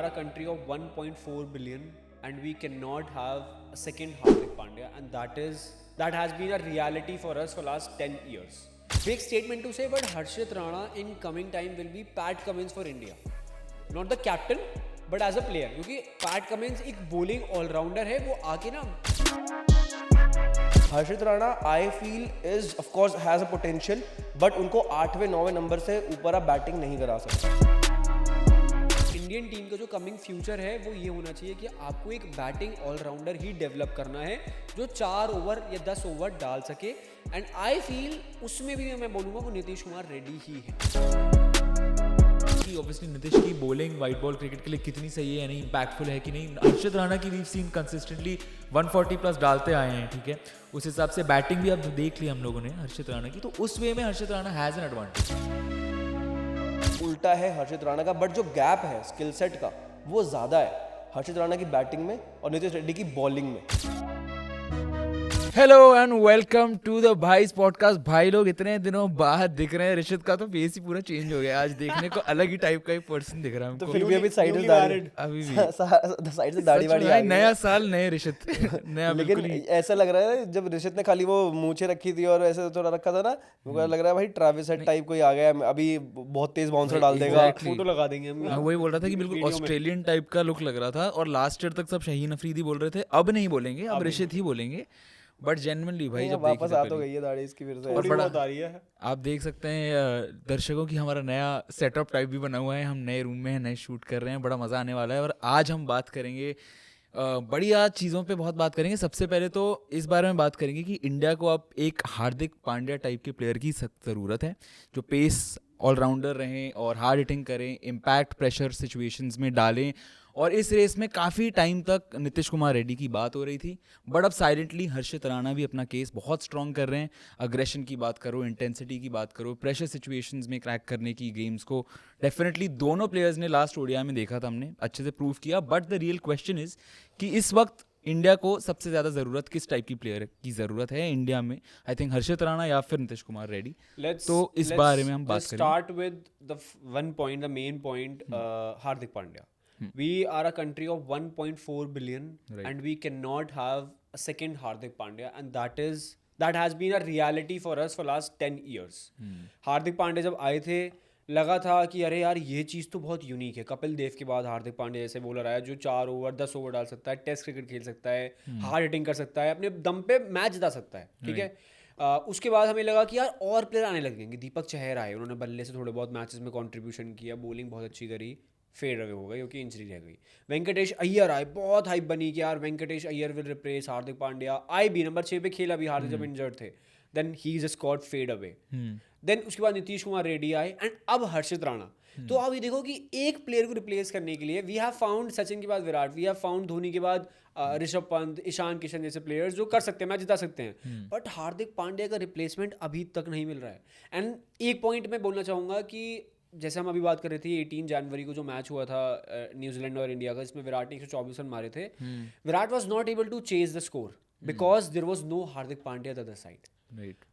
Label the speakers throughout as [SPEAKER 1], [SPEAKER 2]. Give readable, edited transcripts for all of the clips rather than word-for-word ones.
[SPEAKER 1] are a country of 1.4 billion and we cannot have a second Hardik Pandya, and that has been a reality for us for last 10 years. Big statement to say, but Harshit Rana in coming time will be Pat Cummins for India. Not the captain, but as a player. क्योंकि Pat Cummins एक bowling all-rounder है, वो आके ना
[SPEAKER 2] Harshit Rana I feel is of course has a potential, but उनको 8वें 9वें number से ऊपर आप बैटिंग नहीं करा सकते.
[SPEAKER 1] इंडियन टीम का जो कमिंग फ्यूचर है वो ये होना चाहिए कि आपको एक बैटिंग ऑलराउंडर ही डेवलप करना है जो 4 ओवर या 10 ओवर डाल सके. एंड आई फील उसमें भी मैं बोलूँगा वो नीतीश कुमार रेड्डी ही है.
[SPEAKER 3] ऑब्वियसली नीतीश की बॉलिंग वाइट बॉल क्रिकेट के लिए कितनी सही है, नहीं इम्पैक्टफुल है कि नहीं. हर्षित राणा की वीव सीन कंसिस्टेंटली 140 प्लस डालते आए हैं, ठीक है. उस हिसाब से बैटिंग भी अब देख ली हम लोगों ने हर्षित राणा की, तो उस वे में Harshit Rana has an advantage.
[SPEAKER 2] उल्टा है हर्षित राणा का, बट जो गैप है स्किल सेट का वो ज़्यादा है हर्षित राणा की बैटिंग में और नीतीश रेड्डी की बॉलिंग में.
[SPEAKER 3] Hello and welcome to the भाईस पॉडकास्ट. भाई लोग इतने दिनों बाद दिख रहे हैं. ऋषित का तो फेस ही पूरा चेंज हो गया आज, देखने को अलग ही टाइप का एक पर्सन दिख रहा है हमको.
[SPEAKER 2] तो फिर भी अभी साइड से दाढ़ी,
[SPEAKER 3] अभी भी
[SPEAKER 2] साइड से दाढ़ी वाड़ी आ गई.
[SPEAKER 3] नया साल नए ऋषित नया.
[SPEAKER 2] लेकिन ऐसा लग रहा है जब ऋषित ने खाली वो मूछें रखी थी और ऐसे थोड़ा रखा था ना, मुझे लग रहा है भाई ट्रेविस हेड टाइप कोई आ गया, अभी बहुत तेज बाउंसर डाल देगा,
[SPEAKER 1] फोटो लगा देंगे हम.
[SPEAKER 3] वही बोल रहा था कि बिल्कुल ऑस्ट्रेलियन टाइप का लुक लग रहा था. और लास्ट ईयर तक सब शाहीन अफरीदी बोल रहे थे, अब नहीं बोलेंगे, अब ऋषित ही बोलेंगे. बट जेन्युइनली भाई जब
[SPEAKER 2] वापस आ तो गई है दाढ़ी इसकी फिर से.
[SPEAKER 1] और बड़ा आ रही है.
[SPEAKER 3] आप देख सकते हैं दर्शकों की हमारा नया सेटअप टाइप भी बना हुआ है. हम नए रूम में हैं, नए शूट कर रहे हैं, बड़ा मज़ा आने वाला है. और आज हम बात करेंगे बढ़िया चीज़ों पे बहुत बात करेंगे. सबसे पहले तो इस बारे में बात करेंगे कि इंडिया को अब एक हार्दिक पांड्या टाइप के प्लेयर की सख्त ज़रूरत है जो पेस ऑलराउंडर रहें और हार्ड हिटिंग करें, इम्पैक्ट प्रेशर सिचुएशंस में डालें. और इस रेस में काफ़ी टाइम तक नीतीश कुमार रेड्डी की बात हो रही थी, बट अब साइलेंटली हर्षित राणा भी अपना केस बहुत स्ट्रॉन्ग कर रहे हैं. अग्रेशन की बात करो, इंटेंसिटी की बात करो, प्रेशर सिचुएशंस में क्रैक करने की गेम्स को डेफिनेटली दोनों प्लेयर्स ने लास्ट ओडिया में देखा था, हमने अच्छे से प्रूव किया. But the real question is कि इस वक्त इंडिया को सबसे ज़्यादा ज़रूरत किस टाइप की प्लेयर की ज़रूरत है इंडिया में. आई थिंक हर्षित राणा या फिर नीतीश कुमार रेड्डी. तो इस बारे में हम बात करेंगे.
[SPEAKER 1] Start with the one point, the main point, Hardik Pandya. We are a country of 1.4 billion,
[SPEAKER 3] Right.
[SPEAKER 1] and we cannot have a second Hardik Pandya, and that has been a reality for us for last 10 years. Hardik Pandya जब आए थे लगा था कि अरे यार ये चीज़ तो बहुत यूनिक है. कपिल देव के बाद हार्दिक पांड्या जैसे बॉलर आया जो 4 ओवर 10 ओवर डाल सकता है, टेस्ट क्रिकेट खेल सकता है, हार्ड हिटिंग कर सकता है, अपने दम पे मैच जिता सकता है, ठीक है. उसके बाद हमें लगा कि यार और प्लेयर आने लगेंगे. दीपक चहर आए, उन्होंने बल्ले से थोड़े बहुत मैचेस में कंट्रीब्यूशन किया, बॉलिंग बहुत अच्छी करी, फेड अवे हो गई क्योंकि इंजरी रह गई. वेंकटेश अय्यर आए, बहुत हाइप बनी कि यार वेंकटेश अय्यर विल रिप्लेस हार्दिक पांड्या. आई भी नंबर 6 पे खेला भी हार्दिक जब इंजर्ड थे. Then he is got fade away. देन उसके बाद नीतीश कुमार रेड्डी आए एंड अब हर्षित राणा. तो अब ये देखो कि एक प्लेयर को रिप्लेस करने के लिए वी हैव फाउंड सचिन के बाद Virat, we have found Dhoni के बाद ऋषभ पंत, ईशान किशन जैसे प्लेयर्स जो कर सकते हैं, मैच जिता सकते हैं. बट हार्दिक पांड्या का रिप्लेसमेंट अभी तक नहीं मिल रहा है. एंड एक पॉइंट मैं बोलना चाहूँगा कि जैसे हम अभी बात कर रहे थे 18 जनवरी को जो मैच हुआ था न्यूजीलैंड और इंडिया का, जिसमें विराट ने 124 रन मारे थे. Virat was not able to chase the score because there was no Hardik Pandya the other side.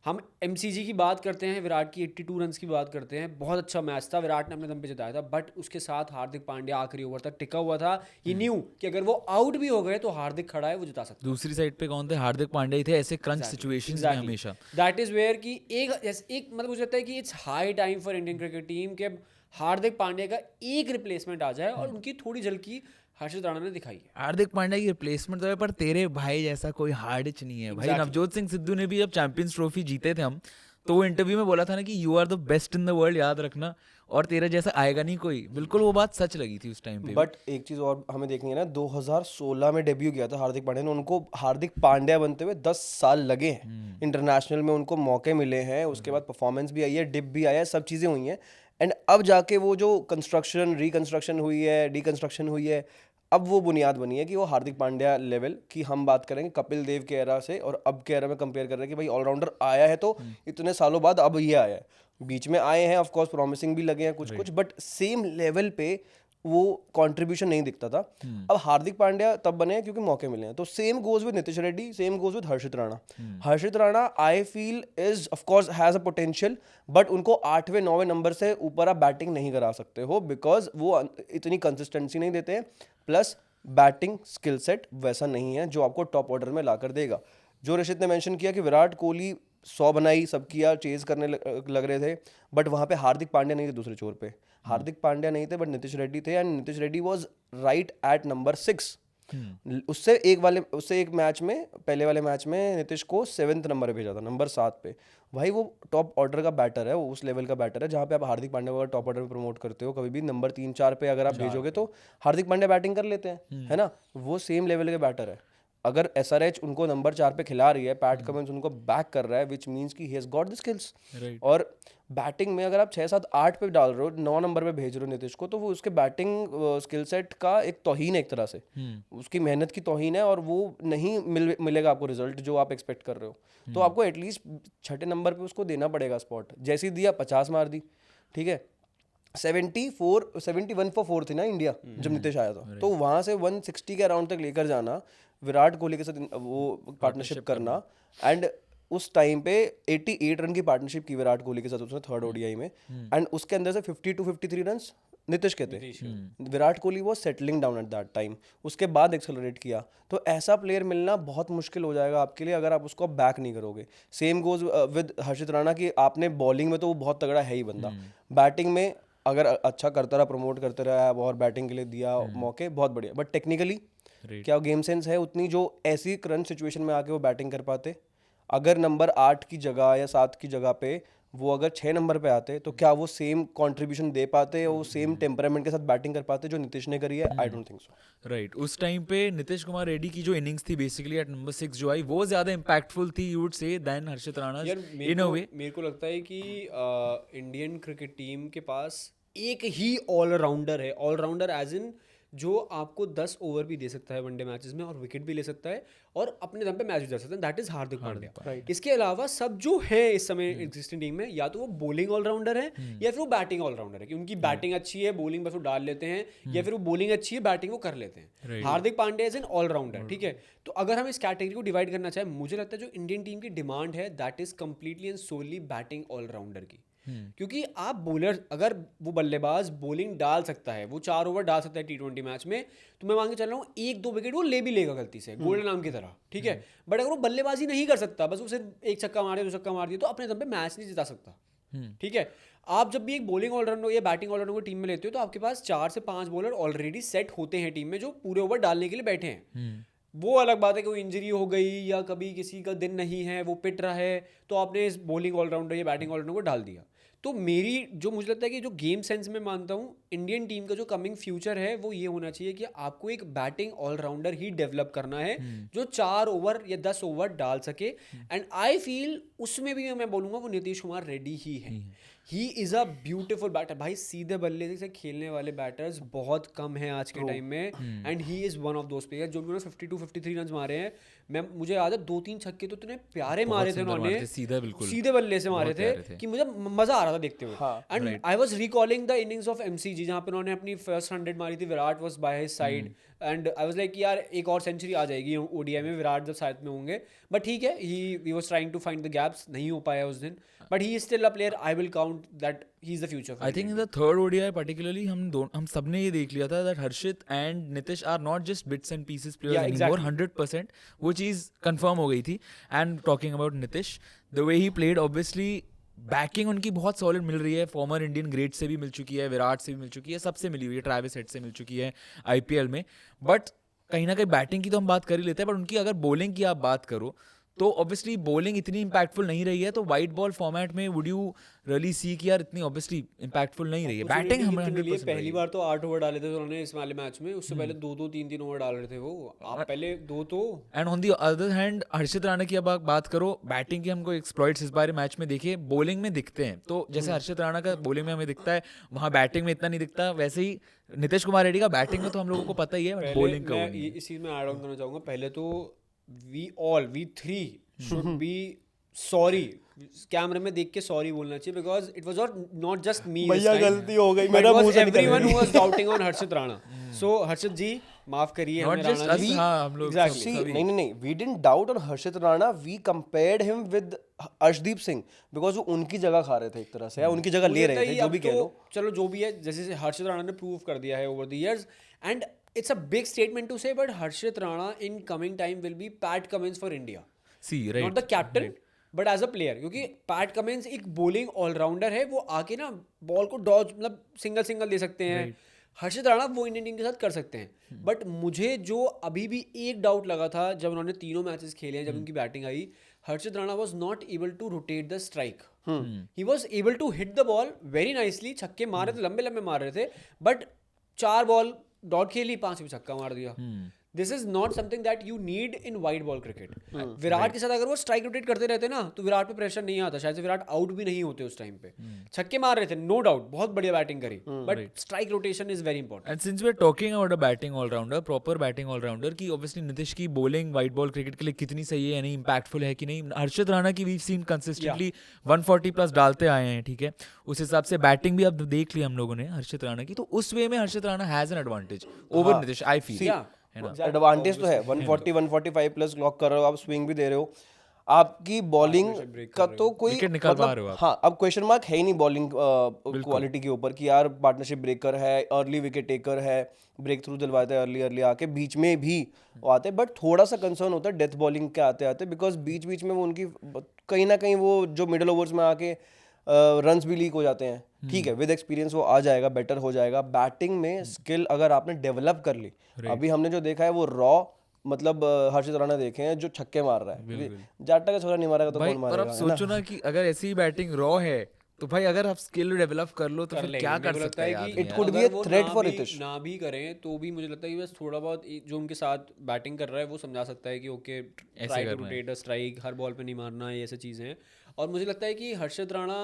[SPEAKER 1] हम एमसीजी की बात करते हैं, विराट की 82 रन की बात करते हैं, बहुत अच्छा मैच था, विराट ने अपने दम पे जिताया था. बट उसके साथ हार्दिक पांड्या आखिरी ओवर तक टिका हुआ था. ये न्यू कि अगर वो आउट भी हो गए तो हार्दिक खड़ा है, वो जिता सकता है.
[SPEAKER 3] दूसरी साइड पे कौन थे? हार्दिक पांड्या ही थे ऐसे क्रंच सिचुएशंस में हमेशा.
[SPEAKER 1] दैट इज वेयर कि एक मतलब मुझे लगता है कि it's high time for Indian cricket team के हार्दिक पांड्या का एक रिप्लेसमेंट आ जाए, और उनकी थोड़ी झलकी हर्षित राणा ने दिखाई है.
[SPEAKER 3] हार्दिक पांड्या की रिप्लेसमेंट तो है, पर तेरे भाई जैसा कोई हार्ड हिच नहीं है भाई. नवजोत सिंह सिद्धू ने भी जब चैंपियंस ट्रॉफी जीते थे हम, तो वो इंटरव्यू में बोला था ना कि you are the best in the world, याद रखना, और तेरे जैसा आएगा नहीं कोई. बिल्कुल वो बात सच लगी थी उस टाइम पे.
[SPEAKER 2] बट एक चीज़ और हमें देखनी है ना, 2016 में डेब्यू किया था हार्दिक पांड्या ने. उनको हार्दिक पांड्या बनते हुए 10 साल लगे हैं. इंटरनेशनल में उनको मौके मिले हैं, उसके बाद परफॉर्मेंस भी आई है, डिप भी आया है, सब चीज़ें हुई हैं. एंड अब जाके वो जो कंस्ट्रक्शन, रिकंस्ट्रक्शन हुई है, डिकंस्ट्रक्शन हुई है, अब वो बुनियाद बनी है कि वो हार्दिक पांड्या लेवल की हम बात करेंगे कपिल देव के एरा से और अब के एरा में कंपेयर कर रहे हैं कि भाई ऑलराउंडर आया है तो इतने सालों बाद अब ये आया है. बीच में आए हैं ऑफ कोर्स, प्रॉमिसिंग भी लगे हैं कुछ, बट सेम लेवल पे वो कंट्रीब्यूशन नहीं दिखता था। अब हार्दिक पांड्या तब बने हैं क्योंकि मौके मिले हैं। तो same goes with Nitish Reddy, same goes with Harshit Rana. Harshit Rana I feel is of course has a potential, but उनको 8वें 9वें नंबर से ऊपर आप बैटिंग नहीं करा सकते हो बिकॉज वो इतनी कंसिस्टेंसी नहीं देते हैं, प्लस बैटिंग स्किल सेट वैसा नहीं है जो आपको टॉप ऑर्डर में लाकर देगा। जो ऋषित ने मेंशन किया कि विराट कोहली 100 बनाई, सब किया, चेज करने लग रहे थे, बट वहाँ पे हार्दिक पांड्या नहीं थे दूसरे छोर पे। हार्दिक पांड्या नहीं थे बट नीतीश रेड्डी थे, and Nitish Reddy was right at number 6। उससे एक मैच में, पहले वाले मैच में नीतीश को 7th नंबर पे भेजा था, नंबर 7 पे। भाई वो टॉप ऑर्डर का बैटर है, वो उस लेवल का बैटर है जहाँ पे आप हार्दिक पांड्या को अगर टॉप ऑर्डर में प्रमोट करते हो, कभी भी नंबर 3-4 पे अगर आप भेजोगे तो हार्दिक पांड्या बैटिंग कर लेते हैं, है ना। वो सेम लेवल के बैटर है। अगर SRH उनको नंबर 4 पे खिला रही है, पैट कमिंस उनको बैक कर रहा है, विच मीन्स कि he has got the skills. और बैटिंग में अगर आप 6, 7, 8 पे डाल रहे हो, 9 नंबर पे भेज रहे हो नीतीश को, तो वो उसके बैटिंग स्किल सेट का एक तौहीन है, एक तरह से उसकी मेहनत की तौहीन है, और वो नहीं मिलेगा आपको रिजल्ट जो आप एक्सपेक्ट कर रहे हो। तो आपको एटलीस्ट 6ठे नंबर पे उसको देना पड़ेगा स्पॉट। जैसे ही दिया 50 मार दी, ठीक है। 71 for 4 थी ना इंडिया जब नीतीश आया था, तो वहाँ से 160 के अराउंड तक लेकर जाना, विराट कोहली के साथ वो पार्टनरशिप करना, एंड उस टाइम पे 88 रन की पार्टनरशिप की विराट कोहली के साथ उसने 3rd ODI में, एंड उसके अंदर से 50 to 53 रन्स नीतीश के थे। विराट कोहली वो settling down at that time, उसके बाद एक्सेलरेट किया। तो ऐसा प्लेयर मिलना बहुत मुश्किल हो जाएगा आपके लिए अगर आप उसको बैक नहीं करोगे। सेम गोज विद हर्षित राणा की आपने बॉलिंग में तो वो बहुत तगड़ा है ही बंदा, बैटिंग में अगर अच्छा करता रहा, प्रमोट करते रहा और बैटिंग के लिए दिया मौके, बहुत बढ़िया, बट टेक्निकली क्या गेम सेंस है उतनी जो ऐसी करंट सिचुएशन में आके वो बैटिंग कर पाते? अगर नंबर 8 की जगह या 7 की जगह पे वो अगर 6 नंबर पे आते तो क्या वो सेम कंट्रीब्यूशन दे पाते, वो सेम टेम्परामेंट के साथ बैटिंग कर पाते जो नीतीश ने करी है? I don't think so.
[SPEAKER 3] Right, उस टाइम पे नीतीश कुमार रेड्डी की जो इनिंग्स थी बेसिकली एट नंबर 6 जो आई, वो ज्यादा इंपैक्टफुल थी यू वुड से देन हर्षित राणा इन अ वे।
[SPEAKER 1] मेरे को लगता है कि इंडियन क्रिकेट टीम के पास एक ही ऑलराउंडर है, ऑलराउंडर एज इन जो आपको 10 ओवर भी दे सकता है वनडे मैचेस में और विकेट भी ले सकता है और अपने दम पे मैच भी जा सकता है, दैट इज हार्दिक पांड्या। इसके अलावा सब जो है इस समय एग्जिस्टिंग टीम में, या तो वो बॉलिंग ऑलराउंडर है या फिर वो बैटिंग ऑलराउंडर है, कि उनकी बैटिंग अच्छी है, बॉलिंग बस वो डाल लेते हैं, या फिर वो बॉलिंग अच्छी है, बैटिंग वो कर लेते हैं। Hardik Pandya is an allrounder, ठीक है। तो अगर हम इस कैटेगरी को डिवाइड करना चाहें, मुझे लगता है जो इंडियन टीम की डिमांड है that is completely and solely batting all rounder की। क्योंकि आप बॉलर, अगर वो बल्लेबाज बॉलिंग डाल सकता है, वो 4 ओवर डाल सकता है T20 मैच में, तो मैं मान के चल रहा हूँ 1-2 विकेट वो ले भी लेगा गलती से, गोल्डन आर्म की तरह, ठीक है। बट अगर वो बल्लेबाजी नहीं कर सकता, बस वो सिर्फ 1 छक्का मार दिया, 2 छक्का मार दिया, तो अपने दम पे मैच नहीं जिता सकता, ठीक है। आप जब भी एक बॉलिंग ऑलराउंडर या बैटिंग ऑलराउंडर को टीम में लेते हो तो आपके पास 4 से 5 बॉलर ऑलरेडी सेट होते हैं टीम में जो पूरे ओवर डालने के लिए बैठे हैं। वो अलग बात है कि कोई इंजरी हो गई या कभी किसी का दिन नहीं है, वो पिट रहा है, तो आपने इस बॉलिंग ऑलराउंडर या बैटिंग ऑलराउंडर को डाल दिया। तो मेरी जो मुझे लगता है कि जो गेम सेंस में मानता हूँ इंडियन टीम का जो कमिंग फ्यूचर है वो ये होना चाहिए कि आपको एक बैटिंग ऑलराउंडर ही डेवलप करना है जो 4 ओवर या 10 ओवर डाल सके। एंड आई फील उसमें भी मैं बोलूँगा वो नीतीश कुमार रेड्डी ही है। He is a beautiful batter. भाई सीधे बल्ले से खेलने वाले बैटर्स बहुत कम हैं आज के टाइम में, and he is one of those player जो उन्होंने 52-53 रन मारे हैं। मुझे याद है 2-3 छक्के तो इतने प्यारे मारे थे उन्होंने, सीधे बल्ले से मारे थे कि मुझे मजा आ रहा था देखते हुए। And I was recalling the innings of MCG जहाँ पे उन्होंने अपनी फर्स्ट 100 मारी थी, Virat was by his side, and I was like यार एक और सेंचुरी आ जाएगी ODI में, विराट जब साथ में होंगे। बट ठीक है, he was trying to find the gaps, नहीं हो पाया उस दिन, but he is still a player I will count that he is the future.
[SPEAKER 3] I think in the 3rd ODI particularly हम सबने ये देख लिया था that Harshit and Nitish are not just bits and pieces players anymore, 100% वो चीज़ confirm हो गई थी। And talking about Nitish, the way he played, obviously banking उनकी बहुत सॉलिड मिल रही है, फॉर्मर इंडियन ग्रेट से भी मिल चुकी है, विराट से भी मिल चुकी है, सबसे मिली हुई है, ट्रैविस हेड से मिल चुकी है IPL में। बट कहीं ना कहीं बैटिंग की तो हम बात कर ही लेते हैं, बट उनकी अगर बॉलिंग की आप बात करो तो ऑब्वियसली बॉलिंग इतनी इंपैक्टफुल नहीं रही है। तो वाइट बॉल फॉर्मेट में वुड यू रियली सी कि यार इतनी ऑब्वियसली इंपैक्टफुल नहीं रही है बैटिंग। हमें 100%
[SPEAKER 1] पहली बार तो 8 ओवर डाले थे उन्होंने इस वाले मैच में, उससे पहले 2-2 3-3 ओवर डाल रहे थे वो, आप पहले 2 तो।
[SPEAKER 3] And on the other hand Harshit Rana की अब आप बात करो, बैटिंग के हमको एक्सप्लॉइट्स इस बारे मैच में देखिए, बॉलिंग में दिखते हैं। तो जैसे हर्षित राणा का बॉलिंग में हमें दिखता है, वहाँ बैटिंग में इतना नहीं दिखता, वैसे ही नीतीश कुमार रेड्डी का बैटिंग में तो हम लोगों को पता ही है, बॉलिंग का
[SPEAKER 1] इस चीज में ऐड ऑन करना चाहूंगा। पहले तो we 3 should be sorry कैमरे में देख के सॉरी बोलना चाहिए, because it was not just me,
[SPEAKER 2] भैया गलती हो गई, मेरा मुंह से निकल
[SPEAKER 1] एवरीवन
[SPEAKER 2] गई।
[SPEAKER 1] हु वाज डाउटिंग ऑन हर्षित राणा। सो हर्षित जी माफ करिए
[SPEAKER 3] Not
[SPEAKER 1] हमें
[SPEAKER 3] just
[SPEAKER 1] राणा
[SPEAKER 3] us,
[SPEAKER 1] जी।
[SPEAKER 3] हाँ, हम लोग
[SPEAKER 1] Exactly.
[SPEAKER 3] सब-
[SPEAKER 2] See, नहीं, we didn't doubt on Harshit Rana, we compared him with Arshdeep Singh because वो उनकी जगह खा रहे थे एक तरह से, या उनकी जगह ले
[SPEAKER 1] मुझे
[SPEAKER 2] रहे
[SPEAKER 1] लगता
[SPEAKER 2] थे,
[SPEAKER 1] है
[SPEAKER 2] जो
[SPEAKER 1] अब
[SPEAKER 2] भी कह
[SPEAKER 1] तो
[SPEAKER 2] लो।
[SPEAKER 1] चलो जो भी है, जैसे से हर्षित राणा ने प्रूव कर दिया है over the years, and it's a big statement to say, but Harshit Rana in coming time will be Pat Cummins for India,
[SPEAKER 3] See, right,
[SPEAKER 1] not the captain but as a player, क्योंकि पैट कमिंस एक bowling allrounder है, वो आके ना ball को Dodge मतलब single दे सकते हैं। हर्षित राणा वो इंडियन टीम के साथ कर सकते हैं, बट मुझे जो अभी भी एक डाउट लगा था जब उन्होंने तीनों मैचेस खेले हैं, जब उनकी बैटिंग आई, Harshit Rana was not able to rotate the strike, he was able to hit the ball very nicely, छक्के मारे थे, लंबे मार रहे थे, बट 4 बॉल डॉट खेली, 5 भी छक्का मार दिया। This is not something that you need in wide ball cricket. Virat के साथ अगर वो स्ट्राइक रोटेट करते रहते ना, तो विराट पे प्रेशर नहीं आता, शायद से विराट आउट भी नहीं होते उस टाइम पे। छक्के मार रहे थे, नो डाउट, बहुत बढ़िया बैटिंग करी, but strike rotation is very important.
[SPEAKER 3] And since we're talking about a batting all-rounder, proper batting all-rounder, कि obviously नीतीश की bowling white ball cricket के लिए कितनी सही है या नहीं, impactful है कि नहीं, हर्षित राणा की we've seen consistently 140 प्लस डालते आए हैं, ठीक है, उस हिसाब से बैटिंग भी अब देख ली हम लोगों ने हर्षित राणा की, तो उस वे में Harshit Rana has an advantage over Nitish, I feel, है ना।
[SPEAKER 2] एडवांटेज तो है, 140 145 प्लस क्लॉक कर रहे हो आप, स्विंग भी दे रहे हो, आपकी बॉलिंग का तो कोई
[SPEAKER 3] Wicket निकाल पा रहे हो आप।
[SPEAKER 2] हाँ, अब क्वेश्चन मार्क है ही नहीं बॉलिंग क्वालिटी के ऊपर कि यार पार्टनरशिप ब्रेकर है, अर्ली विकेट टेकर है, ब्रेक थ्रू दिलवाते हैं अर्ली आके, बीच में भी वो आते हैं, बट थोड़ा सा कंसर्न होता है डेथ बॉलिंग के आते बिकॉज बीच में वो उनकी कहीं ना कहीं वो जो मिडिल ओवर्स में आके रन्स भी लीक हो जाते हैं। ठीक है, विद एक्सपीरियंस वो आ जाएगा, बेटर हो जाएगा। बैटिंग में स्किल अगर आपने डेवलप कर ली, अभी हमने जो देखा है वो रॉ, मतलब हर्षित राणा देखे हैं जो छक्के मार रहा है, जाटा का छोरा नहीं मारेगा तो
[SPEAKER 3] भाई,
[SPEAKER 2] कौन
[SPEAKER 3] पर
[SPEAKER 2] मारेगा,
[SPEAKER 3] अब
[SPEAKER 2] है ना?
[SPEAKER 3] सोचो ना कि अगर ऐसी बैटिंग रॉ है, तो भाई अगर आप स्किल डेवलप कर लो तो फिर क्या कर सकता है आदमी
[SPEAKER 2] It
[SPEAKER 3] यार?
[SPEAKER 2] could be a threat for Ritish.
[SPEAKER 1] ना भी करें तो भी मुझे लगता है कि बस थोड़ा बहुत जो उनके साथ बैटिंग कर रहा है वो समझा सकता है कि okay, try to rotate a strike, हर बॉल पे नहीं मारना है, ये ऐसी चीज़ें हैं। और मुझे लगता है कि हर्षित राणा,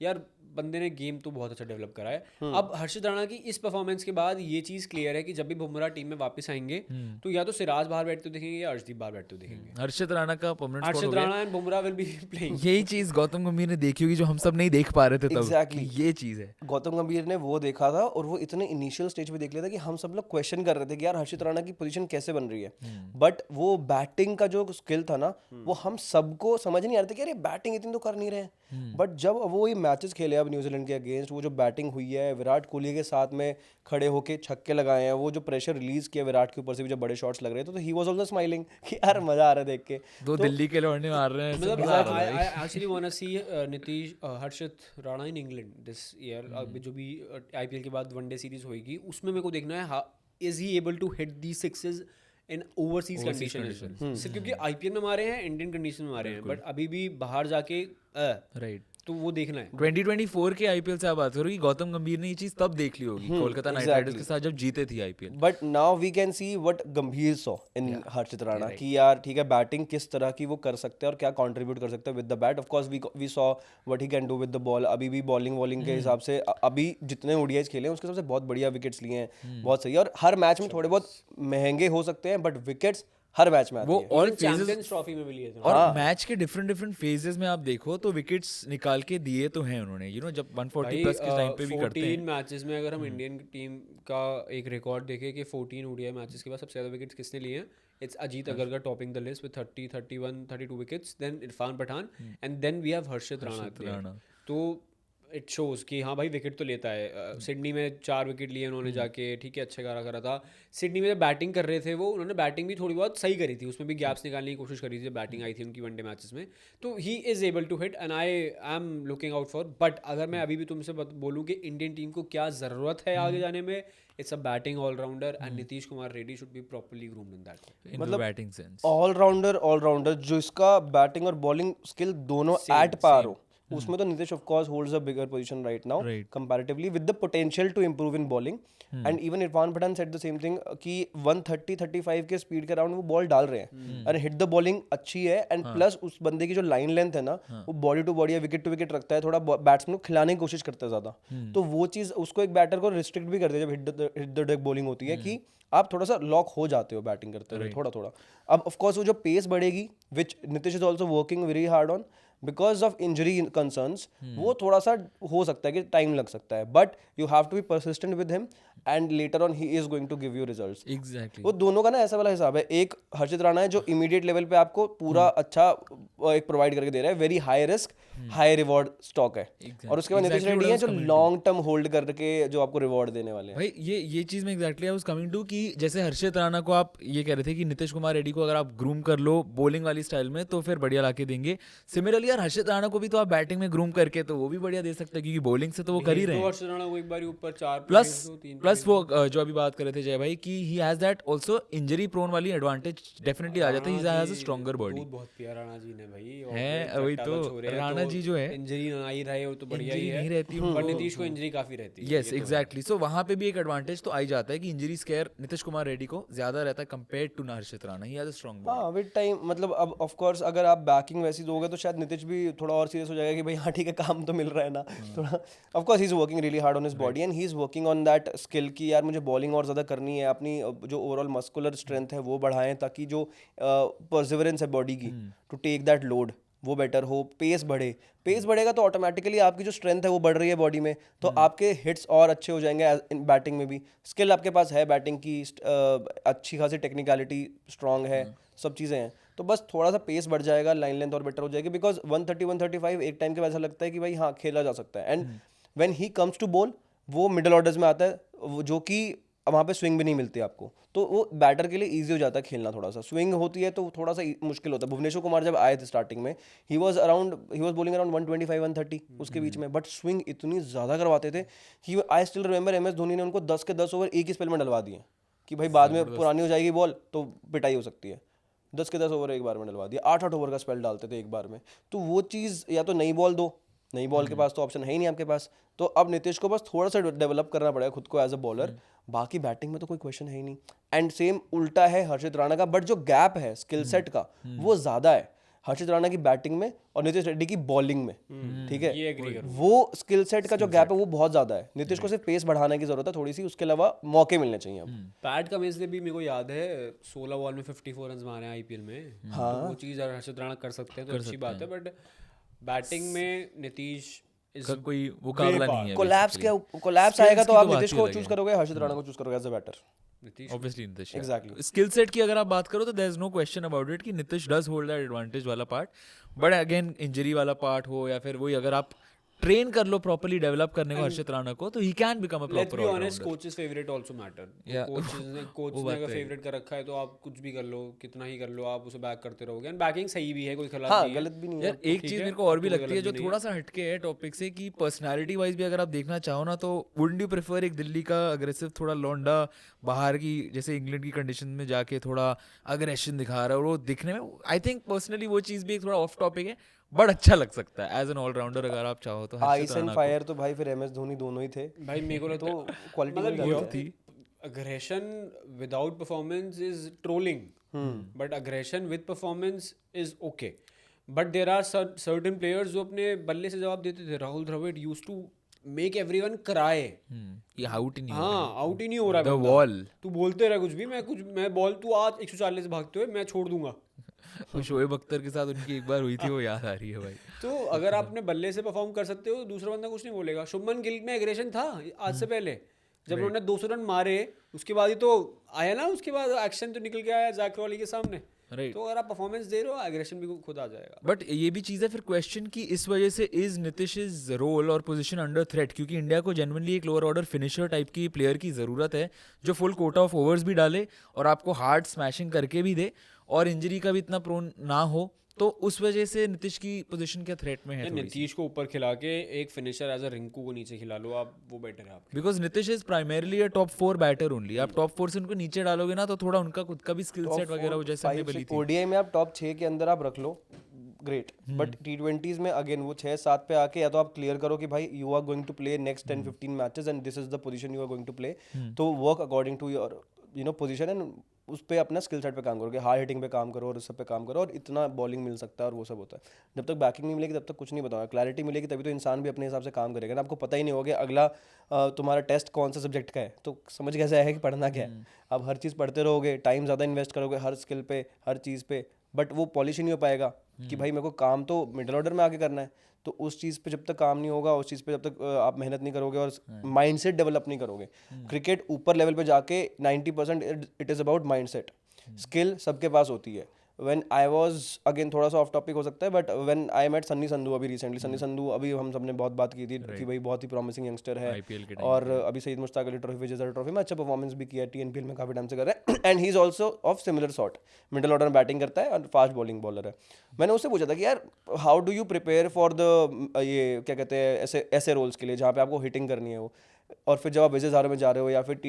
[SPEAKER 1] यार बंदे ने गेम तो बहुत अच्छा डेवलप करा है। अब हर्षित राणा की इस परफॉर्मेंस के बाद ये चीज़ क्लियर है कि जब भी बुमराह टीम में वापस आएंगे तो या तो सिराज बाहर बैठते हुए दिखेंगे या अर्शदीप बाहर बैठते हुए दिखेंगे।
[SPEAKER 3] हर्षित राणा का परमानेंट स्पॉट हो
[SPEAKER 1] हर्षित
[SPEAKER 3] गया।
[SPEAKER 1] Rana and Bumrah will be playing.
[SPEAKER 3] यही चीज गौतम गंभीर ने देखी होगी जो हम सब नहीं देख पा रहे थे तब।
[SPEAKER 2] Exactly.
[SPEAKER 3] कि ये चीज है।
[SPEAKER 2] गौतम गंभीर ने वो देखा था और वो इतने इनिशियल स्टेज पे देख लिया था कि हम सब लोग क्वेश्चन कर रहे थे कि यार हर्षित राणा की पोजीशन कैसे बन रही है, बट वो बैटिंग का जो स्किल था ना वो हम सबको समझ नहीं आ रहा था कि यार ये बैटिंग इतनी तो कर नहीं रहे हैं। बट जब वो ये मैचेस खेले अब न्यूजीलैंड के अगेंस्ट, वो जो बैटिंग हुई है, विराट कोहली के साथ में खड़े होके छक्के लगाए हैं, वो जो प्रेशर रिलीज किया विराट के ऊपर से भी जब बड़े शॉट्स लग रहे थे, तो ही वाज आल्सो स्माइलिंग कि यार मजा आ रहा है देख के।
[SPEAKER 3] दो दिल्ली के लौंडे मार रहे हैं, ऐसे
[SPEAKER 1] मतलब
[SPEAKER 3] मजा आ रहा है।
[SPEAKER 1] I actually want to see Nitish Harshit Rana in England this year. अब जो भी आईपीएल के बाद वनडे सीरीज होगी उसमें मेरे को देखना है is he able to hit the sixes in overseas condition, सिर्फ क्योंकि आईपीएल में मारे हैं, इंडियन कंडीशन में मारे हैं, बट अभी भी बाहर जाके
[SPEAKER 3] राइट।
[SPEAKER 1] तो वो देखना है।
[SPEAKER 3] 2024 के आईपीएल से आप बात करो कि गौतम गंभीर ने ये चीज तब देख ली होगी कोलकाता नाइट राइडर्स के साथ जब जीते थी IPL.
[SPEAKER 2] But now we can see what Gambhir saw in Harshit Rana कि यार ठीक है, बैटिंग किस तरह की वो कर सकते हैं और क्या कंट्रीब्यूट कर सकते हैं with the bat. Of course we saw what he can do with the ball. अभी भी बॉलिंग के हिसाब से अभी जितने ओडीआईज खेले हैं उसके हिसाब से बहुत बढ़िया विकेट्स लिए हैं, बहुत सही है। और हर मैच में थोड़े बहुत महंगे हो सकते हैं बट विकेट्स हर मैच में आती
[SPEAKER 3] वो
[SPEAKER 2] है।
[SPEAKER 3] ऑल
[SPEAKER 1] चैंपियंस ट्रॉफी में भी लिए थे।
[SPEAKER 3] और मैच के डिफरेंट फेजेस में आप देखो तो विकेट्स निकाल के दिए तो हैं उन्होंने, यू नो, जब 140 प्लस के टाइम पे भी करते हैं।
[SPEAKER 1] 14 मैचेस में अगर हम इंडियन टीम का एक रिकॉर्ड देखें कि 14 ओडीआई मैचेस के बाद सबसे ज़्यादा विकेट्स किसने लिए हैं, it's Ajit Agarkar topping the list with 30, 31, 32 wickets, then Irfan Pathan and then we have Harshit Rana. तो इट शोज कि हाँ भाई विकेट तो लेता है। सिडनी में 4 विकेट लिए उन्होंने जाके, ठीक है, अच्छा करा था। सिडनी में जब बैटिंग कर रहे थे वो, उन्होंने बैटिंग भी थोड़ी बहुत सही करी थी, उसमें भी गैप्स निकालने की कोशिश करी थी जब बैटिंग आई थी उनकी वनडे मैचेस में। तो he is able to hit and I am looking out for. But अगर मैं अभी भी तुमसे बोलूँ कि इंडियन टीम को क्या ज़रूरत है आगे जाने में, it's a batting all rounder and Nitish Kumar Reddy should be properly groomed in that.
[SPEAKER 3] मतलब बैटिंग सेंस
[SPEAKER 2] ऑलराउंडर जो इसका बैटिंग और बॉलिंग स्किल दोनों एट पार हो, उसमें तो Nitish of course holds a bigger position right now comparatively with the potential to improve in bowling. And even Irfan Pathan said the same thing कि 130-35 के स्पीड के अराउंड वो बॉल डाल रहे हैं और हिट द बॉलिंग अच्छी है। एंड प्लस उस बंदे की जो लाइन लेंथ है ना, वो बॉडी टू बॉडी या विकेट टू विकेट रखता है, थोड़ा बैट्समैन को खिलाने की कोशिश करता है ज़्यादा। तो वो चीज़ उसको एक बैटर को रिस्ट्रिक्ट भी करती है जब हिट द डेक बॉलिंग होती है कि आप थोड़ा सा लॉक हो जाते हो बैटिंग करते हुए थोड़ा। अब ऑफ कोर्स वो जो पेस बढ़ेगी, which Nitish is also working very hard on, because of injury concerns वो थोड़ा सा हो सकता है कि टाइम लग सकता है, but you have to be persistent with him and later on he is going to give you results.
[SPEAKER 3] Exactly
[SPEAKER 2] वो दोनों का ना ऐसा वाला हिसाब है, एक हर्षित राणा है जो इमीडिएट लेवल पे आपको पूरा अच्छा एक प्रोवाइड करके दे रहा है, very high risk high reward stock है, और उसके बाद नितिश रेड्डी है जो लॉन्ग टर्म होल्ड करके जो आपको रिवॉर्ड देने वाले हैं।
[SPEAKER 3] भाई ये चीज में exactly I was coming to कि जैसे हर्षित राणा को आप ये कह रहे थे कि नीतीश कुमार रेड्डी को अगर आप ग्रूम कर लो बॉलिंग वाली स्टाइल में तो फिर बढ़िया लाके देंगे। सिमिलरली यार हर्षित राणा को भी तो आप बैटिंग में ग्रूम करके तो वो भी बढ़िया दे सकते हैं, क्योंकि बॉलिंग से तो वो कर ही रहे हैं।
[SPEAKER 1] हर्षित राणा को एक बार ऊपर 4
[SPEAKER 3] प्लस वो जो अभी बात कर रहे थे जय भाई कि he has that also injury prone वाली एडवांटेज डेफिनेटली आ जाता है, he has a stronger body.
[SPEAKER 1] बहुत प्यारा राणा जी ने भाई, और
[SPEAKER 3] है वही
[SPEAKER 1] चट्टा
[SPEAKER 3] तो
[SPEAKER 1] छोड़े हैं,
[SPEAKER 3] राणा
[SPEAKER 1] तो
[SPEAKER 3] जी जो है
[SPEAKER 1] इंजरी ना ही रहे हो तो बढ़िया ही
[SPEAKER 3] इंजरी
[SPEAKER 1] है,
[SPEAKER 3] नहीं रहती
[SPEAKER 1] पर नीतीश को इंजरी काफी रहती है।
[SPEAKER 3] यस एग्जैक्टली, सो वहां पे भी एक एडवांटेज तो आ ही जाता है कि इंजरी स्केयर नीतीश कुमार रेड्डी को ज्यादा रहता है compare to Harshit Rana, he has a strong body.
[SPEAKER 2] हाँ विद टाइम, मतलब अब ऑफ कोर्स अगर आप बैकिंग वैसी दोगे तो शायद नीतीश भी थोड़ा और सीरियस हो जाएगा कि भाई हाँ ठीक है काम तो मिल रहा है ना, थोड़ा of course he is working really hard on his body and he is working on that skill कि यार मुझे बॉलिंग और ज़्यादा करनी है, अपनी जो ओवरऑल मस्कुलर स्ट्रेंथ है वो बढ़ाएं ताकि जो परसिवरेंस है बॉडी की टू टेक दैट लोड वो बेटर हो, पेस बढ़े, पेस बढ़ेगा तो ऑटोमेटिकली आपकी जो स्ट्रेंथ है वो बढ़ रही है बॉडी में, तो आपके हिट्स और अच्छे हो जाएंगे इन बैटिंग में भी, स्किल आपके पास है बैटिंग की, अच्छी खासी टेक्निकलिटी स्ट्रांग है, सब चीज़ें हैं, तो बस थोड़ा सा पेस बढ़ जाएगा, लाइन लेंथ और बेटर हो जाएगी, बिकॉज 130-135 एक टाइम के बाद ऐसा लगता है कि भाई हाँ खेला जा सकता है, and when he comes to ball वो मिडल ऑर्डर्स में आता है, जो कि वहाँ पे स्विंग भी नहीं मिलती आपको, तो वो बैटर के लिए इजी हो जाता है खेलना, थोड़ा सा स्विंग होती है तो थोड़ा सा मुश्किल होता है। भुवनेश्वर कुमार जब आए थे स्टार्टिंग में ही वाज बॉलिंग अराउंड 125-130 उसके बीच में, बट स्विंग इतनी ज़्यादा करवाते थे कि I still remember MS Dhoni ने उनको 10 के 10 ओवर एक ही स्पेल में डलवा दिए कि भाई बाद में पुरानी हो जाएगी बॉल तो पिटाई हो सकती है, 10 के 10 ओवर एक बार में डलवा दिया, 8-8 ओवर का स्पेल डालते थे एक बार में, तो वो चीज़ या तो नई बॉल दो, नई बॉल के पास तो ऑप्शन है ही नहीं आपके पास, तो अब नीतीश को बस थोड़ा सा डेवलप करना पड़ेगा खुद को एज अ बॉलर, बाकी बैटिंग में तो कोई क्वेश्चन है ही नहीं। एंड सेम उल्टा है हर्षित राणा का, बट जो गैप है स्किल सेट का वो ज़्यादा है हर्षित राणा की बैटिंग में और नीतीश रेड्डी की बॉलिंग में, ठीक
[SPEAKER 1] ये
[SPEAKER 2] है,
[SPEAKER 1] agree करूंगा।
[SPEAKER 2] वो स्किल सेट का जो गैप है वो बहुत ज़्यादा है, नीतीश को सिर्फ पेस बढ़ाने की जरूरत है थोड़ी सी, उसके अलावा मौके मिलने चाहिए अब।
[SPEAKER 1] पैट कमिंस ने भी मेरे को याद है 16 बॉल में 54 रन मारे हैं IPL में, तो वो चीज़ हर्षित राणा कर सकते हैं तो अच्छी बात है, बट बैटिंग में नीतीश
[SPEAKER 3] का कोई मुकाबला नहीं है।
[SPEAKER 2] कोलैप्स आएगा तो आप नीतीश को चूज करोगे, हर्षित राणा को चूज करोगे as a batter?
[SPEAKER 1] Nitish
[SPEAKER 3] obviously Nitish
[SPEAKER 2] Exactly.
[SPEAKER 3] Skill set की अगर आप बात करो तो there is no question about it कि Nitish does hold that advantage वाला पार्ट, बट अगेन इंजरी वाला पार्ट हो या फिर वही अगर आप ट्रेन कर लो प्रॉपर्ली डेवलप करने को हर्षित राणा को, तो he can become a
[SPEAKER 1] let's
[SPEAKER 3] proper
[SPEAKER 1] be honest,
[SPEAKER 3] all rounder.
[SPEAKER 1] Coaches favourite also matter,
[SPEAKER 3] Yeah.
[SPEAKER 1] Coach ने अगर फेवरेट कर रखा है तो आप कुछ भी कर लो, कितना ही कर लो, आप उसे बैक करते रहोगे, एंड बैकिंग सही भी है, कोई खिलाफ
[SPEAKER 2] हाँ
[SPEAKER 1] नहीं है।
[SPEAKER 2] गलत भी नहीं है।
[SPEAKER 3] यार एक चीज मेरे को और भी लगती है जो थोड़ा सा हटके है टॉपिक से कि पर्सनालिटी वाइज भी अगर आप देखना चाहो ना तो वुडंट यू प्रेफर एक दिल्ली का अग्रेसिव थोड़ा लौंडा बाहर की जैसे इंग्लैंड की कंडीशन में जाके थोड़ा अग्रेशन दिखा रहा है, और वो दिखने में आई थिंक पर्सनली वो चीज भी एक थोड़ा ऑफ टॉपिक है बट अच्छा लग सकता है एज एन ऑलराउंडर अगर आप चाहो तो।
[SPEAKER 2] आइस एंड फायर तो भाई फिर MS धोनी दोनों ही थे
[SPEAKER 1] भाई मेरे को लगता
[SPEAKER 2] तो
[SPEAKER 1] है
[SPEAKER 2] क्वालिटी
[SPEAKER 1] मतलब
[SPEAKER 2] मिल
[SPEAKER 1] ये
[SPEAKER 2] जाती है।
[SPEAKER 1] aggression without performance is trolling, but aggression with performance is okay. But there are certain players जो अपने बल्ले से जवाब देते थे, Rahul Dravid used to make everyone cry.
[SPEAKER 3] ये आउट ही नहीं
[SPEAKER 1] हाँ आउट ही नहीं हो रहा है
[SPEAKER 3] द
[SPEAKER 1] बंदा।
[SPEAKER 3] वॉल
[SPEAKER 1] तू बोलते रह कुछ भी, मैं बॉल तू आज 140 से भागते हुए मैं छोड़ दूंगा।
[SPEAKER 3] शोएब अख्तर के साथ उनकी एक बार हुई थी वो याद आ रही है भाई।
[SPEAKER 1] तो अगर आप अपने बल्ले से परफॉर्म कर सकते हो दूसरा बंदा कुछ नहीं बोलेगा। शुभमन गिल में एग्रेशन था आज से पहले, जब उन्होंने 200 रन मारे उसके बाद ही तो आया ना, उसके बाद एक्शन तो निकल के आया जैक क्रॉली के सामने।
[SPEAKER 3] Right.
[SPEAKER 1] तो अगर आप परफॉर्मेंस दे रहे हो एग्रेशन भी खुद आ जाएगा।
[SPEAKER 3] बट ये भी चीज़ है फिर क्वेश्चन की इस वजह से इज नीतीश रोल और पोजीशन अंडर थ्रेट, क्योंकि इंडिया को जेन्युइनली एक लोअर ऑर्डर फिनिशर टाइप की प्लेयर की ज़रूरत है जो फुल कोटा ऑफ ओवर्स भी डाले और आपको हार्ड स्मैशिंग करके भी दे और इंजरी का भी इतना प्रोन ना हो, तो उस वजह से नीतीश की पोजीशन क्या थ्रेट में है?
[SPEAKER 1] नीतीश को ऊपर खिला के एक फिनिशर एज अ रिंकू को नीचे खिला लो आप, वो बेटर है आपके।
[SPEAKER 3] Because Nitish is primarily a top 4 batter only, आप टॉप 4 से उनको नीचे डालोगे ना तो थोड़ा उनका खुद का भी स्किल सेट वगैरह हो जैसे हमने बोली थी।
[SPEAKER 2] ODI में आप टॉप 6 के अंदर आप रख लो ग्रेट, बट T20s में अगेन वो 6-7 पे आके या तो आप क्लियर करो कि भाई you are going to play next 10-15 matches and this is the position you are going to play, तो work according to your position and उस पे अपना स्किल सेट पे काम करोगे, हार्ड हिटिंग पे काम करो और उस सब पे काम करो और इतना बॉलिंग मिल सकता है और वो सब होता है। जब तक बैकिंग नहीं मिलेगी तब तक कुछ नहीं बताऊंगा, क्लैरिटी मिलेगी तभी तो इंसान भी अपने हिसाब से काम करेगा ना। आपको पता ही नहीं होगा अगला तुम्हारा टेस्ट कौन सा सब्जेक्ट का है तो समझ कैसे आएगा कि पढ़ना क्या है। आप हर चीज़ पढ़ते रहोगे, टाइम ज़्यादा इन्वेस्ट करोगे हर स्किल पे हर चीज़ पे, बट वो पॉलिश ही नहीं हो पाएगा कि भाई मेरे को काम तो मिडिल ऑर्डर में आके करना है। तो उस चीज़ पे जब तक काम नहीं होगा, उस चीज़ पे जब तक आप मेहनत नहीं करोगे और माइंडसेट डेवलप नहीं करोगे, क्रिकेट ऊपर लेवल पे जाके 90% it is about mindset. Skill सबके पास होती है। व्हेन आई वाज अगेन थोड़ा सा ऑफ टॉपिक हो सकता है, but when I met Sunny Sandhu अभी रिसेंटली, सन्नी संधू अभी हम सबने बहुत बात की थी कि भाई बहुत ही प्रॉमिसिंग यंगस्टर है,
[SPEAKER 3] IPL के
[SPEAKER 2] और अभी सईद मुश्ताक अली ट्रॉफी, विजेता ट्रॉफी में अच्छा परफॉर्मेंस भी किया है, TNPL में काफ़ी टाइम से कर रहा है, and he is also of similar sort, middle order में बैटिंग करता है और फास्ट बॉलिंग बॉलर है। मैंने उससे पूछा था कि यार how do you prepare for the ये क्या कहते हैं ऐसे रोल्स के लिए जहाँ पे आपको हिटिंग करनी है वो, और फिर जब आप विजय हज़ारे में जा रहे हो या फिर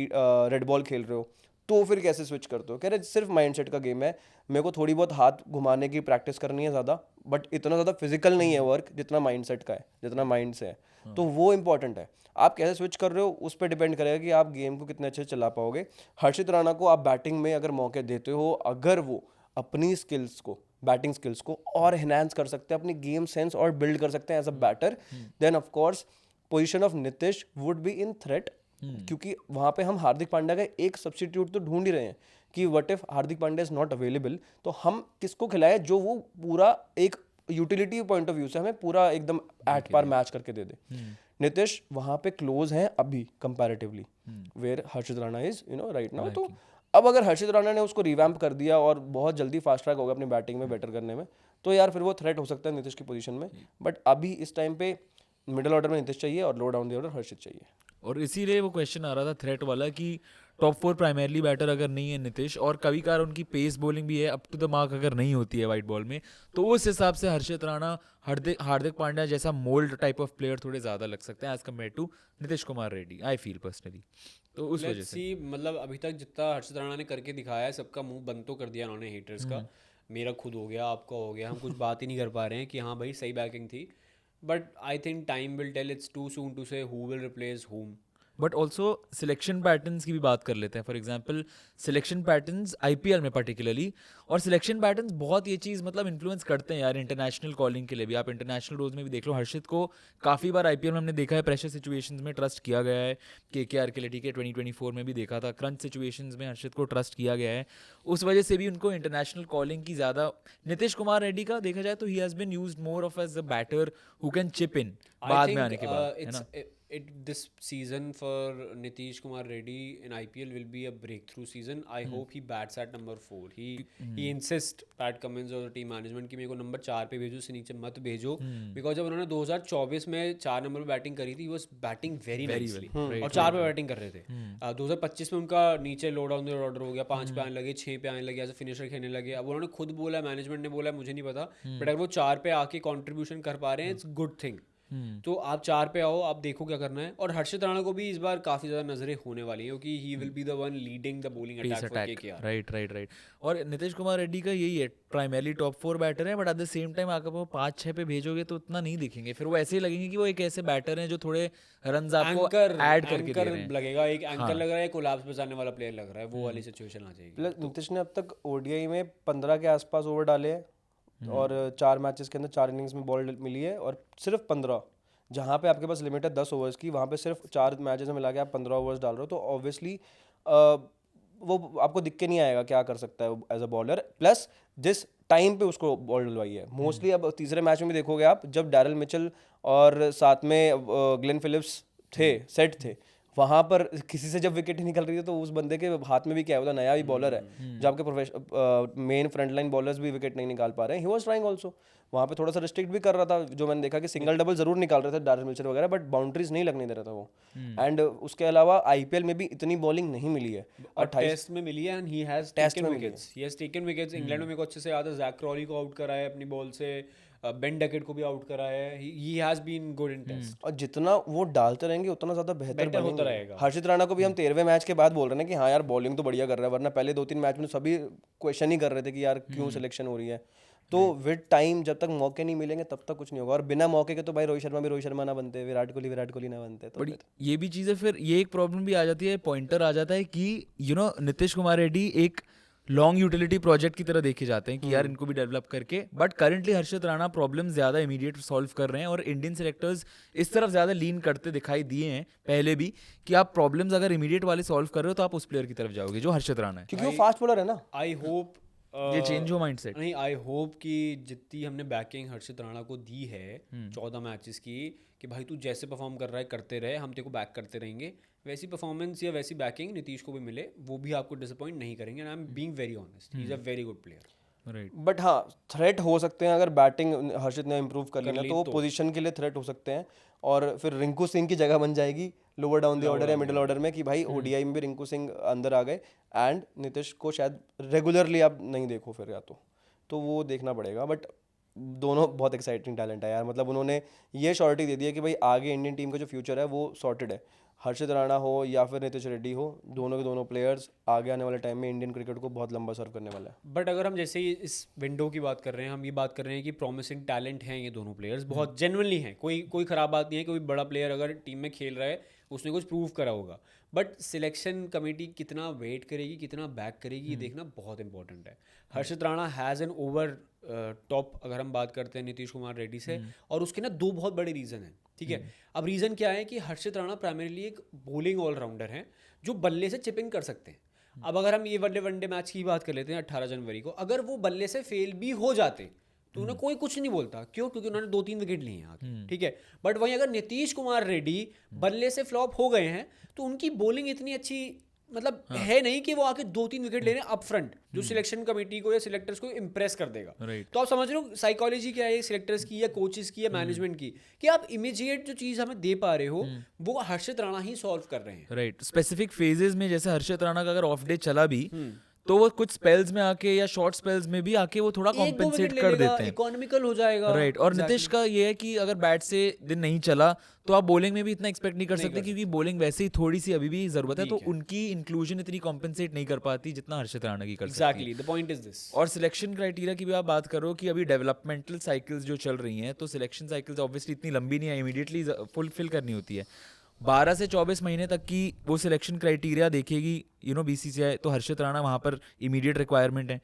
[SPEAKER 2] रेड बॉल खेल रहे हो तो फिर कैसे स्विच करते हो? कह रहे सिर्फ माइंडसेट का गेम है, मेरे को थोड़ी बहुत हाथ घुमाने की प्रैक्टिस करनी है ज़्यादा, बट इतना ज़्यादा फिजिकल नहीं है वर्क जितना माइंडसेट का है, जितना माइंड से है। तो वो इंपॉर्टेंट है। आप कैसे स्विच कर रहे हो उस पर डिपेंड करेगा कि आप गेम को कितने अच्छे चला पाओगे। हर्षित राणा को आप बैटिंग में अगर मौके देते हो, अगर वो अपनी स्किल्स को, बैटिंग स्किल्स को और एनहांस कर सकते हैं, अपनी गेम सेंस और बिल्ड कर सकते हैं as a batter, then of course position of Nitish would be in threat. क्योंकि वहाँ पे हम हार्दिक पांड्या का एक सब्स्टिट्यूट तो ढूंढ ही रहे हैं कि what if Hardik Pandya is not available, तो हम किसको खिलाए जो वो पूरा एक यूटिलिटी पॉइंट ऑफ व्यू से हमें पूरा एकदम एट पार मैच करके दे दे। नीतीश वहाँ पे क्लोज हैं अभी comparatively, where Harshit Rana is right now. तो अब अगर हर्षित राणा ने उसको रिवैम्प कर दिया और बहुत जल्दी फास्ट ट्रैक होगा अपनी बैटिंग में बेटर करने में, तो यार फिर वो थ्रेट हो सकता है नीतीश की पोजीशन में। बट अभी इस टाइम पे मिडिल ऑर्डर में नीतीश चाहिए और लो डाउन द ऑर्डर हर्षित चाहिए।
[SPEAKER 3] और इसीलिए वो क्वेश्चन आ रहा था थ्रेट वाला कि टॉप 4 प्राइमरली बैटर अगर नहीं है नीतीश, और कभी कभार उनकी पेस बॉलिंग भी है अप टू द मार्क अगर नहीं होती है वाइट बॉल में, तो उस हिसाब से हर्षित राणा, हार्दिक पांड्या जैसा मोल्ड टाइप ऑफ प्लेयर थोड़े ज़्यादा लग सकते हैं as compare to Nitish Kumar Reddy, I feel personally. तो उस वजह से
[SPEAKER 1] मतलब अभी तक जितना हर्षित राणा ने करके दिखाया है, सबका मुंह बंद तो कर दिया उन्होंने हेटर्स का। मेरा खुद हो गया, आपका हो गया, हम कुछ बात ही नहीं कर पा रहे हैं कि हाँ भाई सही बैटिंग थी। But I think time will tell, it's too soon to say who will replace whom.
[SPEAKER 3] But also selection patterns की भी बात कर लेते हैं। For example selection patterns IPL में पर्टिकुलरली, और सिलेक्शन पैटर्न्स बहुत ये चीज़ मतलब इन्फ्लुएंस करते हैं यार इंटरनेशनल कॉलिंग के लिए भी। आप इंटरनेशनल रोज में भी देख लो, हर्षित को काफ़ी बार IPL में हमने देखा है प्रेशर सिचुएशंस में ट्रस्ट किया गया है, KKR के लिए, ठीक है 2024 में भी देखा था, क्रंच सिचुएशंस में हर्षित को ट्रस्ट किया गया है। उस वजह से भी उनको इंटरनेशनल कॉलिंग की ज़्यादा, नीतीश कुमार रेड्डी का देखा जाए तो he has been used more of as a batter who can chip in बाद में आने के बाद, है ना।
[SPEAKER 1] This season for Nitish Kumar Reddy in IPL will be a breakthrough season. I hope he bats at number 4. He insists Pat Cummins और team management कि मेरे को नंबर 4 पे भेजो, इससे नीचे मत भेजो, because जब उन्होंने 2024 में 4 नंबर पे बैटिंग करी थी, he was batting very nicely और 4 पे बैटिंग कर रहे थे। 2025 में उनका नीचे लो डाउन द ऑर्डर हो गया, 5 पे आने लगे, 6 पे आने लगे, एज अ फिनिशर खेलने लगे। अब उन्होंने खुद बोला, मैनेजमेंट ने बोला, मुझे नहीं पता, बट अगर वो 4 पे आके कॉन्ट्रीब्यूशन कर पा रहे हैं, इट्स गुड थिंग। तो आप 4 पे आओ, आप देखो क्या करना है। और हर्षित राणा को भी इस बार काफी ज्यादा नजरें होने वाली हैं, क्योंकि he will be the one leading the bowling attack for KKR।
[SPEAKER 3] Right. और नीतीश कुमार रेड्डी का यही है, प्राइमरली टॉप 4 बैटर है, but at the same time आकर वो 5-6 पे भेजोगे तो उतना नहीं दिखेंगे, फिर वो ऐसे ही लगेंगे कि वो एक ऐसे बैटर हैं जो थोड़े रन्स आपको ऐड करके दे रहे हैं।
[SPEAKER 1] लगेगा, एक एंकर लग रहा है, कोलैप्स बचाने वाला प्लेयर लग रहा है, वो वाली सिचुएशन आ जाएगी।
[SPEAKER 2] प्लस नीतीश ने अब तक ODI में 15 के आसपास ओवर डाले हैं, और 4 मैचेस के अंदर 4 इनिंग्स में बॉल मिली है, और सिर्फ 15, जहाँ पे आपके पास लिमिट है 10 ओवर्स की, वहाँ पे सिर्फ 4 मैचेस में मिला के आप 15 ओवर्स डाल रहे हो, तो ऑब्वियसली वो आपको दिख के नहीं आएगा क्या कर सकता है एज अ बॉलर। प्लस जिस टाइम पे उसको बॉल डलवाई है, मोस्टली अब तीसरे मैच में भी देखोगे आप, जब डैरल मिचेल और साथ में ग्लेन फिलिप्स थे, सेट थे, वहाँ पर किसी से जब विकेट ही निकल रही है तो उस बंदे के हाथ में भी क्या होता, नया भी बॉलर है, जब आपके मेन फ्रंट लाइन बॉलर्स भी विकेट नहीं निकाल पा रहे हैं। ही वाज ट्राइंग आल्सो, वहाँ पे थोड़ा सा रिस्ट्रिक्ट भी कर रहा था, जो मैंने देखा कि सिंगल डबल जरूर निकाल रहे थे डैरल मिचेल वगैरह, बट बाउंड्रीज नहीं लगने दे रहा था वो। एंड उसके अलावा IPL में भी इतनी बॉलिंग नहीं मिली है,
[SPEAKER 1] और टेस्ट में मिली है, and he has taken wickets, he has taken wickets. England में मेरे को अच्छे से याद है, जैक क्रॉली को आउट करा है अपनी बॉल से, बेन डकेट को भी आउट करा है, he has been good in test.
[SPEAKER 2] और जितना वो डालते रहेंगे उतना ज्यादा बेहतर
[SPEAKER 1] होता रहेगा।
[SPEAKER 2] हर्षित राणा को भी हम 13वें मैच के बाद बोल रहे हैं कि हाँ यार बॉलिंग तो बढ़िया कर रहा है, वरना पहले 2-3 मैच में सभी क्वेश्चन ही कर रहे थे कि यार क्यों सिलेक्शन हो रही है। तो विद टाइम जब तक मौके नहीं मिलेंगे तब तक कुछ नहीं होगा, और बिना मौके के तो भाई रोहित शर्मा ना बनते, विराट कोहली ना बनते। तो
[SPEAKER 3] बट ये भी चीज़ है, फिर ये एक प्रॉब्लम भी आ जाती है, पॉइंटर आ जाता है कि नीतीश कुमार रेड्डी एक लॉन्ग यूटिलिटी प्रोजेक्ट की तरह देखे जाते हैं कि यार इनको भी डेवलप करके, but currently Harshit Rana problem ज़्यादा इमीडिएट सॉल्व कर रहे हैं, और इंडियन सेलेक्टर्स इस तरफ ज़्यादा लीन करते दिखाई दिए हैं पहले भी, कि आप प्रॉब्लम्स अगर इमीडिएट वाले सॉल्व कर रहे हो तो आप उस प्लेयर की तरफ जाओगे जो हर्षित राणा है,
[SPEAKER 2] क्योंकि वो फास्ट बॉलर है ना।
[SPEAKER 1] आई होप
[SPEAKER 3] ये चेंज हो माइंडसेट?
[SPEAKER 1] नहीं, आई होप कि जितनी हमने बैकिंग हर्षित राणा को दी है 14 मैचेस की, कि भाई तू जैसे परफॉर्म कर रहा है करते रहे, हम तेरे को बैक करते रहेंगे, वैसी परफॉर्मेंस या वैसी बैकिंग नीतीश को भी मिले, वो भी आपको डिसअपॉइंट नहीं करेंगे। I am being very honest, he is a very good player.
[SPEAKER 3] Right.
[SPEAKER 2] But हाँ, थ्रेट हो सकते हैं अगर बैटिंग हर्षित ने इम्प्रूव कर ली ना, तो वो पोजीशन के लिए थ्रेट हो सकते हैं, और फिर रिंकू सिंह की जगह बन जाएगी लोअर डाउन द ऑर्डर या मिडिल ऑर्डर में, कि भाई ओडीआई में भी रिंकू सिंह अंदर आ गए, एंड नीतीश को शायद रेगुलरली आप नहीं देखो फिर, या तो वो देखना पड़ेगा। बट दोनों बहुत एक्साइटिंग टैलेंट है यार, मतलब उन्होंने ये श्योरिटी दे दी है कि भाई आगे इंडियन टीम का जो फ्यूचर है वो सॉर्टेड है। हर्षित राणा हो या फिर नीतीश रेड्डी हो, दोनों के दोनों प्लेयर्स आगे आने वाले टाइम में इंडियन क्रिकेट को बहुत लंबा सर्व करने वाला है।
[SPEAKER 1] बट अगर हम जैसे ही इस विंडो की बात कर रहे हैं, हम ये बात कर रहे हैं कि प्रॉमिसिंग टैलेंट हैं ये दोनों प्लेयर्स, बहुत जेन्युइनली हैं, कोई खराब बात नहीं है। कोई बड़ा प्लेयर अगर टीम में खेल रहा है, उसने कुछ प्रूव करा होगा, बट सिलेक्शन कमेटी कितना वेट करेगी, कितना बैक करेगी, ये देखना बहुत इंपॉर्टेंट है। Harshit Rana has an over top अगर हम बात करते हैं नीतीश कुमार रेड्डी से, और उसके ना दो बहुत बड़े रीज़न हैं, ठीक है। अब रीज़न क्या है कि हर्षित राणा प्राइमरीली एक बॉलिंग ऑलराउंडर हैं जो बल्ले से चिपिंग कर सकते हैं। अब अगर हम ये वनडे मैच की बात कर लेते हैं 18 जनवरी को, अगर वो बल्ले से फेल भी हो जाते तो उन्हें कोई कुछ नहीं बोलता, क्यों? क्योंकि उन्होंने 2-3 विकेट लिए हैं आगे, ठीक है। बट वहीं अगर नीतीश कुमार रेड्डी बल्ले से फ्लॉप हो गए हैं, तो उनकी बॉलिंग इतनी अच्छी मतलब है नहीं कि वो आके 2-3 विकेट ले रहे हैं अप फ्रंट, जो सिलेक्शन कमेटी को या सिलेक्टर्स को इम्प्रेस कर देगा। तो आप समझ रहे हो साइकोलॉजी क्या है सिलेक्टर्स की या कोचेस की या मैनेजमेंट की, कि आप इमीडिएट जो चीज हमें दे पा रहे हो वो हर्षित राणा ही सॉल्व कर रहे हैं।
[SPEAKER 3] राइट। स्पेसिफिक फेजेस में जैसे हर्षित राणा का अगर ऑफ डे चला भी तो वो कुछ स्पेल्स में आके या शॉर्ट स्पेल्स में भी आके वो थोड़ा कॉम्पेंसेट कर देते हैं,
[SPEAKER 1] इकोनॉमिकल हो जाएगा।
[SPEAKER 3] राइट। और नीतीश का ये है कि अगर बैट से दिन नहीं चला तो आप बॉलिंग में भी इतना एक्सपेक्ट नहीं कर सकते, क्योंकि बॉलिंग वैसे ही थोड़ी सी अभी भी जरूरत है, तो उनकी इंक्लूजन इतनी कॉम्पेंसेट नहीं कर पाती जितना हर्षित राणा की कर सकती है।
[SPEAKER 1] Exactly, the point is this.
[SPEAKER 3] और सिलेक्शन क्राइटेरिया की भी आप बात करो कि अभी डेवलपमेंटल साइकिल्स जो चल रही हैं, तो सिलेक्शन साइकिल्स ऑब्वियसली इतनी लंबी नहीं है, इमीडिएटली फुलफिल करनी होती है। 12 से 24 महीने तक की वो सिलेक्शन क्राइटेरिया देखेगी बीसीसीआई, तो हर्षित राणा वहाँ पर इमीडिएट रिक्वायरमेंट है।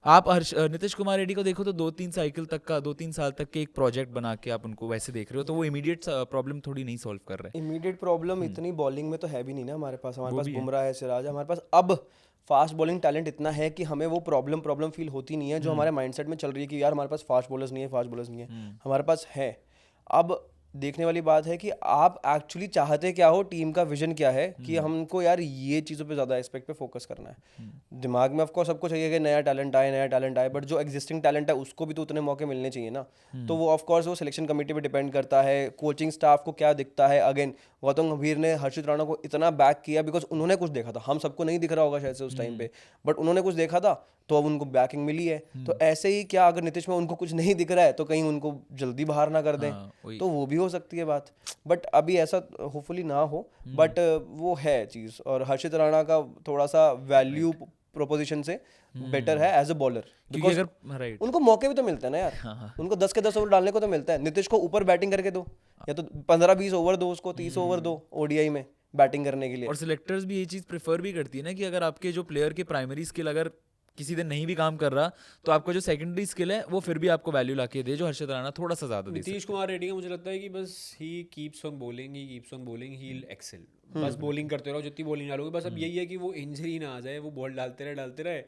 [SPEAKER 3] आप नीतीश कुमार रेड्डी को देखो तो 2-3 साइकिल तक का 2-3 साल तक के एक प्रोजेक्ट बना के आप उनको वैसे देख रहे हो, तो वो इमीडिएट प्रॉब्लम थोड़ी नहीं सॉल्व कर रहे।
[SPEAKER 2] इमीडिएट प्रॉब्लम इतनी बॉलिंग में तो है भी नहीं ना हमारे पास बुमराह है, सिराज है, हमारे पास अब फास्ट बॉलिंग टैलेंट इतना है कि हमें वो प्रॉब्लम फील होती नहीं है जो हमारे माइंडसेट में चल रही है कि यार हमारे पास फास्ट बॉलर्स नहीं है, हमारे पास है। अब देखने वाली बात है कि आप एक्चुअली चाहते क्या हो, टीम का विजन क्या है, कि हमको यार ये चीज़ों पे ज़्यादा एस्पेक्ट पे फोकस करना है। दिमाग में ऑफकोर्स सबको चाहिए कि नया टैलेंट आए, बट जो एग्जिस्टिंग टैलेंट है उसको भी तो उतने मौके मिलने चाहिए ना। तो वो ऑफकोर्स वो सिलेक्शन कमेटी पे डिपेंड करता है, कोचिंग स्टाफ को क्या दिखता है। अगेन गौतम गंभीर ने हर्षित राणा को इतना बैक किया बिकॉज उन्होंने कुछ देखा था, हम सबको नहीं दिख रहा होगा शायद से उस टाइम पे, बट उन्होंने कुछ देखा था तो अब उनको बैकिंग मिली है। तो ऐसे ही क्या अगर नीतीश में उनको कुछ नहीं दिख रहा है तो कहीं उनको जल्दी बाहर ना कर दें, तो वो भी हो सकती है बात। बट अभी ऐसा होपफुली ना हो, बट वो है चीज़। और हर्षित राणा का थोड़ा सा वैल्यू प्रोपोजिशन से बेटर है एज अ बॉलर, बिकॉज उनको मौके भी तो मिलते हैं ना यार। उनको 10 के 10 ओवर डालने को तो मिलता है। नीतीश को ऊपर बैटिंग करके दो, या तो 15-20 ओवर दो उसको, 30 ओवर दो ओडीआई में बैटिंग करने के लिए।
[SPEAKER 3] और सिलेक्टर्स भी ये चीज़ प्रेफर भी करती है ना कि अगर आपके जो प्लेयर के प्राइमरी स्किल अगर किसी दिन नहीं भी काम कर रहा, तो आपका जो सेकेंडरी स्किल है वो फिर भी आपको वैल्यू लाके दे, जो हर्षित राणा थोड़ा सा ज्यादा दे।
[SPEAKER 1] नीतीश कुमार रेड्डी का मुझे लगता है कि बस he keeps on bowling, he will excel. बस बॉलिंग करते रहो, जितनी बॉलिंग डालोगे, बस अब यही है कि वो इंजरी ना आ जाए, वो बॉल डालते रहे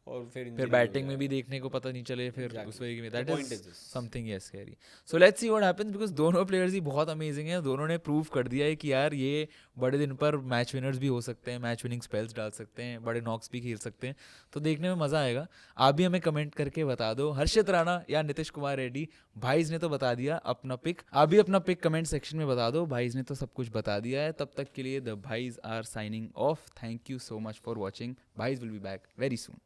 [SPEAKER 1] और फिर
[SPEAKER 3] बैटिंग में भी देखने को पता नहीं चले फिर उस वे में। That is something yes scary. So let's see what happens, because दोनों प्लेयर्स ही बहुत अमेजिंग हैं, दोनों ने प्रूव कर दिया है कि यार ये बड़े दिन पर मैच विनर्स भी हो सकते हैं, मैच विनिंग स्पेल्स डाल सकते हैं, बड़े नॉक्स भी खेल सकते हैं, तो देखने में मजा आएगा। आप भी हमें कमेंट करके बता दो, हर्षित राणा या नीतीश कुमार रेड्डी। भाईज ने तो बता दिया अपना पिक, आप भी अपना पिक कमेंट सेक्शन में बता दो, भाईज ने तो सब कुछ बता दिया है। तब तक के लिए the भाईज are signing off. Thank you so much for watching. Bhais will be back very soon.